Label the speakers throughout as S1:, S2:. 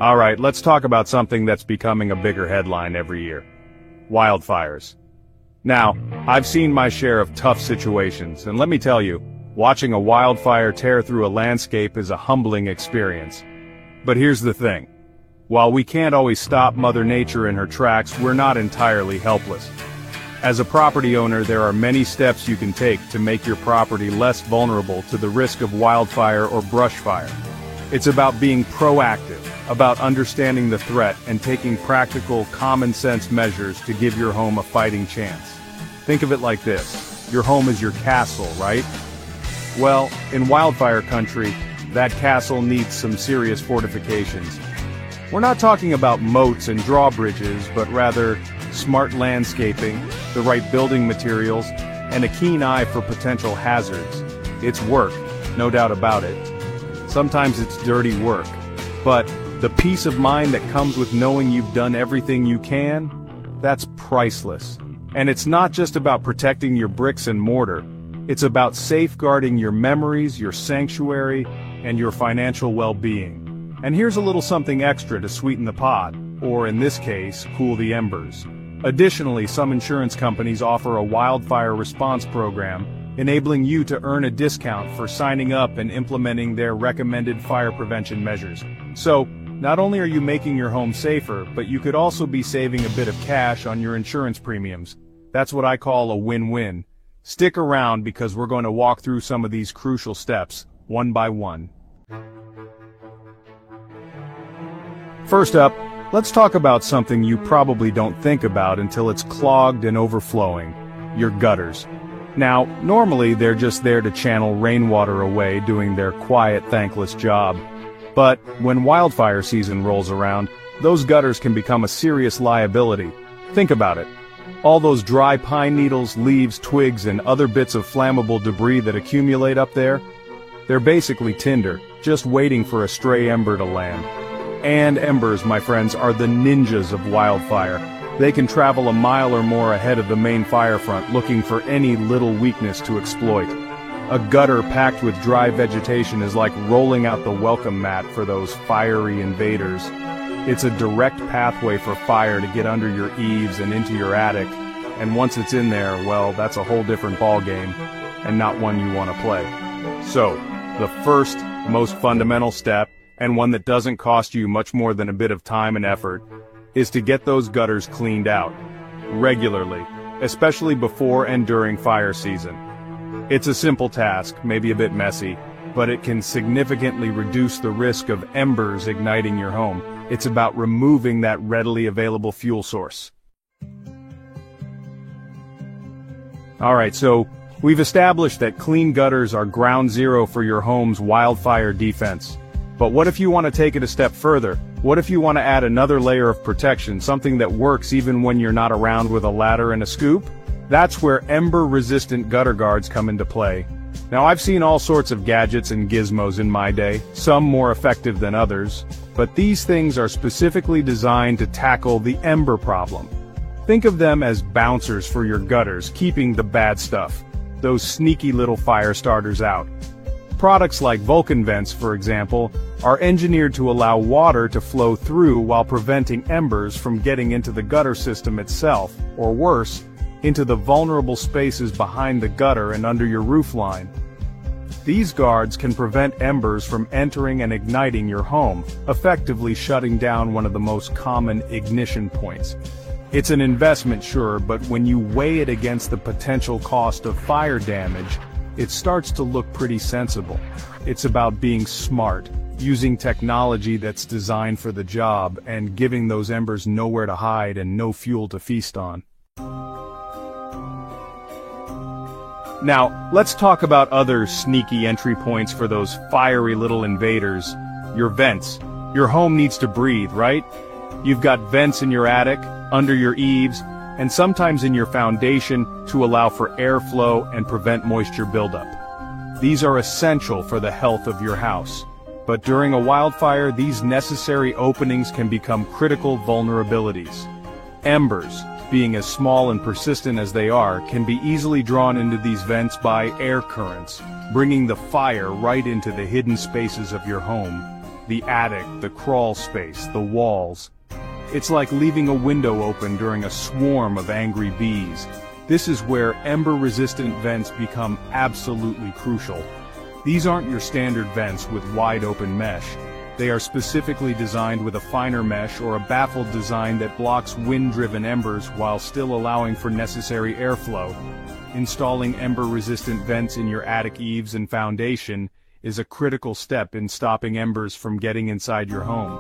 S1: Alright, let's talk about something that's becoming a bigger headline every year. Wildfires. Now, I've seen my share of tough situations, and let me tell you, watching a wildfire tear through a landscape is a humbling experience. But here's the thing. While we can't always stop Mother Nature in her tracks, we're not entirely helpless. As a property owner, there are many steps you can take to make your property less vulnerable to the risk of wildfire or brush fire. It's about being proactive, about understanding the threat and taking practical, common-sense measures to give your home a fighting chance. Think of it like this. Your home is your castle, right? Well, in wildfire country, that castle needs some serious fortifications. We're not talking about moats and drawbridges, but rather smart landscaping, the right building materials, and a keen eye for potential hazards. It's work, no doubt about it. Sometimes it's dirty work, but the peace of mind that comes with knowing you've done everything you can, that's priceless. And it's not just about protecting your bricks and mortar, it's about safeguarding your memories, your sanctuary, and your financial well-being. And here's a little something extra to sweeten the pot, or in this case, cool the embers. Additionally, some insurance companies offer a wildfire response program, enabling you to earn a discount for signing up and implementing their recommended fire prevention measures. So, not only are you making your home safer, but you could also be saving a bit of cash on your insurance premiums. That's what I call a win-win. Stick around because we're going to walk through some of these crucial steps, one by one. First up, let's talk about something you probably don't think about until it's clogged and overflowing: your gutters. Now, normally they're just there to channel rainwater away, doing their quiet, thankless job. But when wildfire season rolls around, those gutters can become a serious liability. Think about it. All those dry pine needles, leaves, twigs, and other bits of flammable debris that accumulate up there, they're basically tinder, just waiting for a stray ember to land. And embers, my friends, are the ninjas of wildfire. They can travel a mile or more ahead of the main fire front, looking for any little weakness to exploit. A gutter packed with dry vegetation is like rolling out the welcome mat for those fiery invaders. It's a direct pathway for fire to get under your eaves and into your attic, and once it's in there, well, that's a whole different ballgame, and not one you want to play. So, the first, most fundamental step, and one that doesn't cost you much more than a bit of time and effort, is to get those gutters cleaned out, regularly, especially before and during fire season. It's a simple task, maybe a bit messy, but it can significantly reduce the risk of embers igniting your home. It's about removing that readily available fuel source. Alright, so we've established that clean gutters are ground zero for your home's wildfire defense. But what if you want to take it a step further? What if you want to add another layer of protection, something that works even when you're not around with a ladder and a scoop? That's where ember-resistant gutter guards come into play. Now, I've seen all sorts of gadgets and gizmos in my day, some more effective than others, but these things are specifically designed to tackle the ember problem. Think of them as bouncers for your gutters, keeping the bad stuff, those sneaky little fire starters, out. Products like Vulcan Vents, for example, are engineered to allow water to flow through while preventing embers from getting into the gutter system itself, or worse, into the vulnerable spaces behind the gutter and under your roofline. These guards can prevent embers from entering and igniting your home, effectively shutting down one of the most common ignition points. It's an investment, sure, but when you weigh it against the potential cost of fire damage, it starts to look pretty sensible. It's about being smart, using technology that's designed for the job, and giving those embers nowhere to hide and no fuel to feast on. Now, let's talk about other sneaky entry points for those fiery little invaders. Your vents. Your home needs to breathe, right? You've got vents in your attic, under your eaves, and sometimes in your foundation to allow for airflow and prevent moisture buildup. These are essential for the health of your house. But during a wildfire, these necessary openings can become critical vulnerabilities. Embers, being as small and persistent as they are, can be easily drawn into these vents by air currents, bringing the fire right into the hidden spaces of your home. the attic, the crawl space, the walls. It's like leaving a window open during a swarm of angry bees. This is where ember-resistant vents become absolutely crucial. These aren't your standard vents with wide-open mesh. They are specifically designed with a finer mesh or a baffled design that blocks wind-driven embers while still allowing for necessary airflow. Installing ember-resistant vents in your attic eaves and foundation is a critical step in stopping embers from getting inside your home.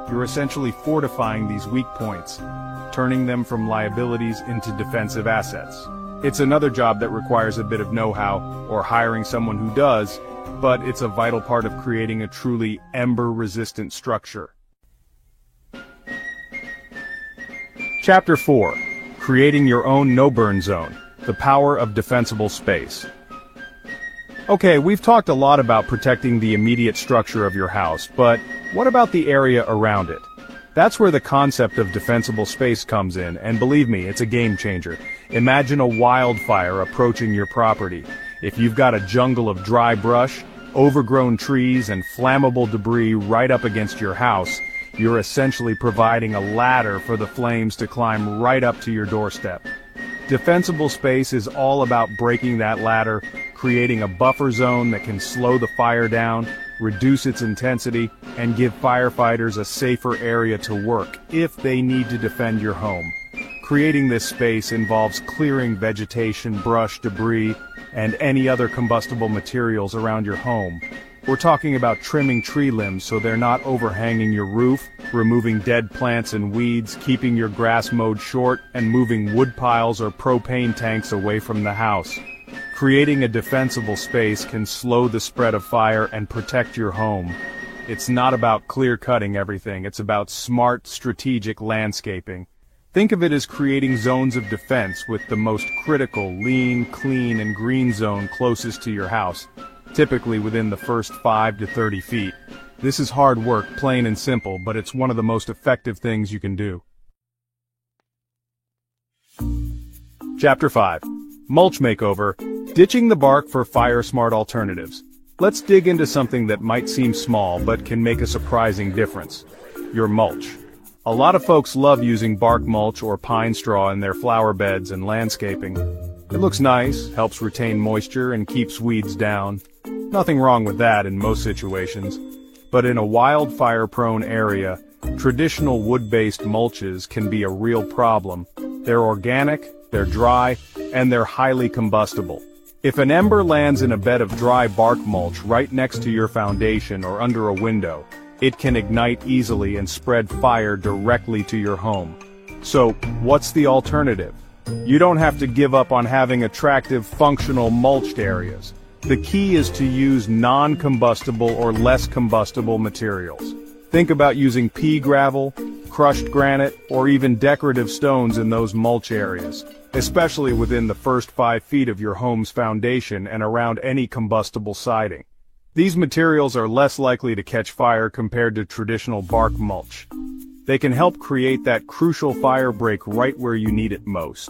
S1: You're essentially fortifying these weak points, turning them from liabilities into defensive assets. It's another job that requires a bit of know-how, or hiring someone who does, but it's a vital part of creating a truly ember-resistant structure. Chapter 4. Creating your own no-burn zone. The power of defensible space. Okay, we've talked a lot about protecting the immediate structure of your house, but what about the area around it? That's where the concept of defensible space comes in, and believe me, it's a game changer. Imagine a wildfire approaching your property. If you've got a jungle of dry brush, overgrown trees, and flammable debris right up against your house, you're essentially providing a ladder for the flames to climb right up to your doorstep. Defensible space is all about breaking that ladder, creating a buffer zone that can slow the fire down, reduce its intensity, and give firefighters a safer area to work if they need to defend your home. Creating this space involves clearing vegetation, brush, debris, and any other combustible materials around your home. We're talking about trimming tree limbs so they're not overhanging your roof, removing dead plants and weeds, keeping your grass mowed short, and moving wood piles or propane tanks away from the house. Creating a defensible space can slow the spread of fire and protect your home. It's not about clear-cutting everything, it's about smart, strategic landscaping. Think of it as creating zones of defense with the most critical lean, clean, and green zone closest to your house, typically within the first 5 to 30 feet. This is hard work, plain and simple, but it's one of the most effective things you can do. Chapter 5. Mulch Makeover. Ditching the bark for fire-smart alternatives. Let's dig into something that might seem small but can make a surprising difference. Your mulch. A lot of folks love using bark mulch or pine straw in their flower beds and landscaping. It looks nice, helps retain moisture, and keeps weeds down. Nothing wrong with that in most situations. But in a wildfire-prone area, traditional wood-based mulches can be a real problem. They're organic, they're dry, and they're highly combustible. If an ember lands in a bed of dry bark mulch right next to your foundation or under a window, it can ignite easily and spread fire directly to your home. So, what's the alternative? You don't have to give up on having attractive, functional mulched areas. The key is to use non-combustible or less combustible materials. Think about using pea gravel, crushed granite, or even decorative stones in those mulch areas, especially within the first 5 feet of your home's foundation and around any combustible siding. These materials are less likely to catch fire compared to traditional bark mulch. They can help create that crucial fire break right where you need it most.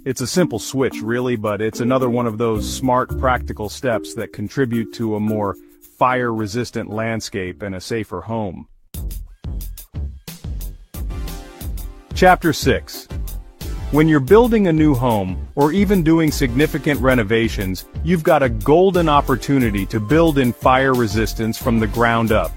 S1: It's a simple switch, really, but it's another one of those smart, practical steps that contribute to a more fire-resistant landscape and a safer home. Chapter 6. When you're building a new home, or even doing significant renovations, you've got a golden opportunity to build in fire resistance from the ground up.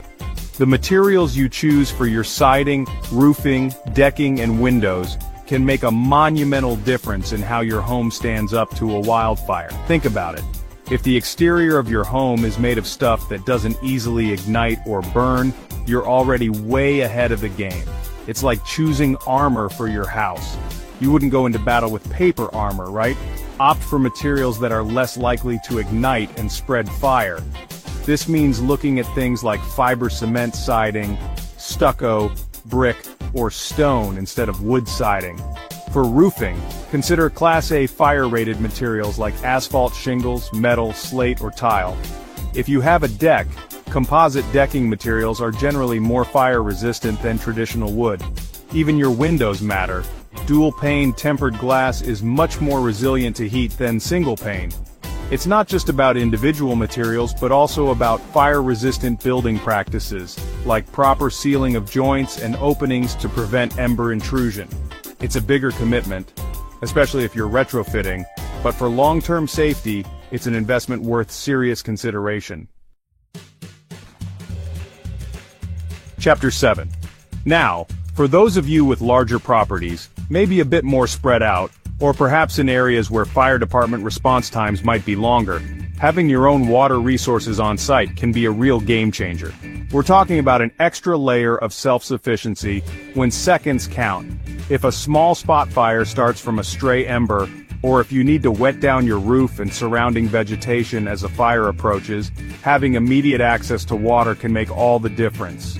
S1: The materials you choose for your siding, roofing, decking, and windows can make a monumental difference in how your home stands up to a wildfire. Think about it. If the exterior of your home is made of stuff that doesn't easily ignite or burn, you're already way ahead of the game. It's like choosing armor for your house. You wouldn't go into battle with paper armor, right? Opt for materials that are less likely to ignite and spread fire. This means looking at things like fiber cement siding, stucco, brick, or stone instead of wood siding. For roofing, consider Class A fire-rated materials like asphalt shingles, metal, slate, or tile. If you have a deck, composite decking materials are generally more fire-resistant than traditional wood. Even your windows matter. Dual-pane tempered glass is much more resilient to heat than single-pane. It's not just about individual materials but also about fire-resistant building practices. like proper sealing of joints and openings to prevent ember intrusion. It's a bigger commitment, especially if you're retrofitting, but for long-term safety, it's an investment worth serious consideration. Chapter 7. Now, for those of you with larger properties, maybe a bit more spread out, or perhaps in areas where fire department response times might be longer, having your own water resources on site can be a real game changer. We're talking about an extra layer of self-sufficiency when seconds count. If a small spot fire starts from a stray ember, or if you need to wet down your roof and surrounding vegetation as a fire approaches, having immediate access to water can make all the difference.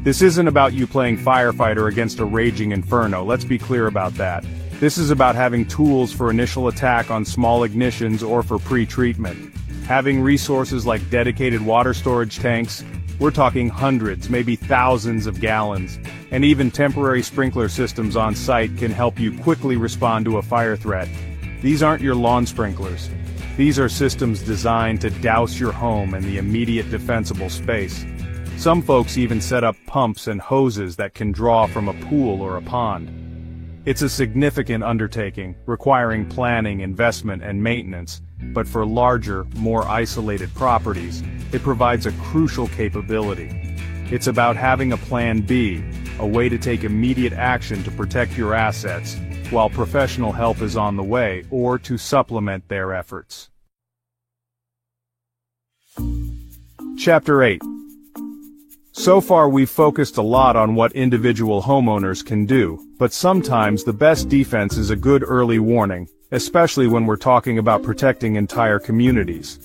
S1: This isn't about you playing firefighter against a raging inferno, let's be clear about that. This is about having tools for initial attack on small ignitions or for pre-treatment. Having resources like dedicated water storage tanks, we're talking hundreds, maybe thousands of gallons, and even temporary sprinkler systems on site can help you quickly respond to a fire threat. These aren't your lawn sprinklers. These are systems designed to douse your home and the immediate defensible space. Some folks even set up pumps and hoses that can draw from a pool or a pond. It's a significant undertaking, requiring planning, investment, and maintenance, but for larger, more isolated properties, it provides a crucial capability. It's about having a plan B, a way to take immediate action to protect your assets, while professional help is on the way, or to supplement their efforts. Chapter 8. So far we've focused a lot on what individual homeowners can do, but sometimes the best defense is a good early warning, especially when we're talking about protecting entire communities.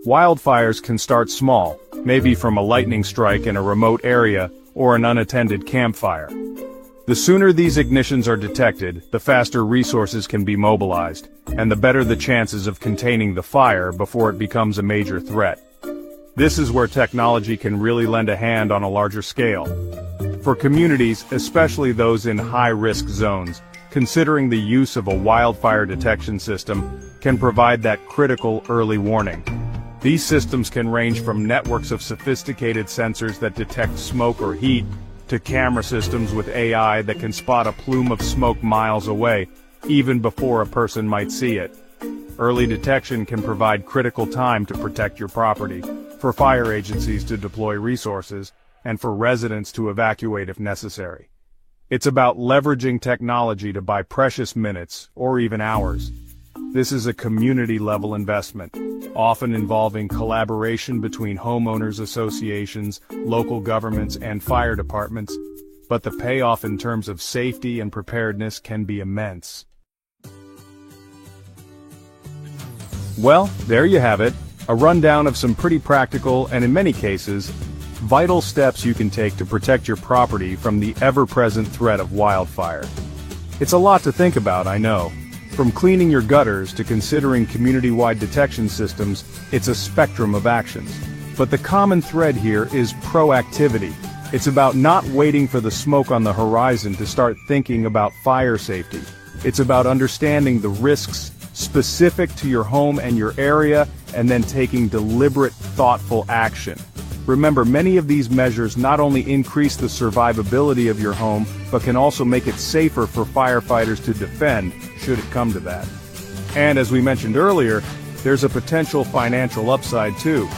S1: Wildfires can start small, maybe from a lightning strike in a remote area, or an unattended campfire. The sooner these ignitions are detected, the faster resources can be mobilized, and the better the chances of containing the fire before it becomes a major threat. This is where technology can really lend a hand on a larger scale. For communities, especially those in high-risk zones, considering the use of a wildfire detection system can provide that critical early warning. These systems can range from networks of sophisticated sensors that detect smoke or heat, to camera systems with AI that can spot a plume of smoke miles away, even before a person might see it. Early detection can provide critical time to protect your property, for fire agencies to deploy resources, and for residents to evacuate if necessary. It's about leveraging technology to buy precious minutes, or even hours. This is a community-level investment, often involving collaboration between homeowners associations, local governments, and fire departments, but the payoff in terms of safety and preparedness can be immense. Well, there you have it, a rundown of some pretty practical and in many cases, vital steps you can take to protect your property from the ever-present threat of wildfire. It's a lot to think about, I know. From cleaning your gutters to considering community-wide detection systems, it's a spectrum of actions. But the common thread here is proactivity. It's about not waiting for the smoke on the horizon to start thinking about fire safety. It's about understanding the risks specific to your home and your area, and then taking deliberate, thoughtful action. Remember, many of these measures not only increase the survivability of your home, but can also make it safer for firefighters to defend, should it come to that. And as we mentioned earlier, there's a potential financial upside too.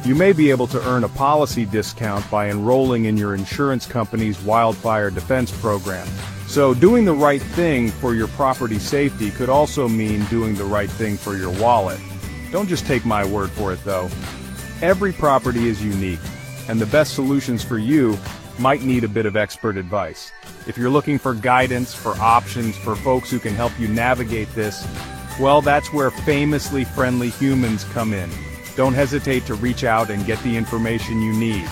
S1: You may be able to earn a policy discount by enrolling in your insurance company's wildfire defense program. So doing the right thing for your property safety could also mean doing the right thing for your wallet. Don't just take my word for it though. Every property is unique, and the best solutions for you might need a bit of expert advice. If you're looking for guidance, for options, for folks who can help you navigate this, well, that's where Famously Friendly Humans come in. Don't hesitate to reach out and get the information you need.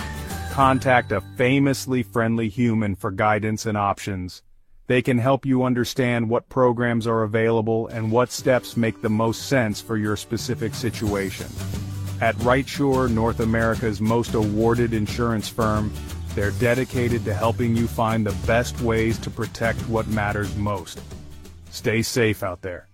S1: Contact a famously friendly human for guidance and options. They can help you understand what programs are available and what steps make the most sense for your specific situation. At RightShore, North America's most awarded insurance firm, they're dedicated to helping you find the best ways to protect what matters most. Stay safe out there.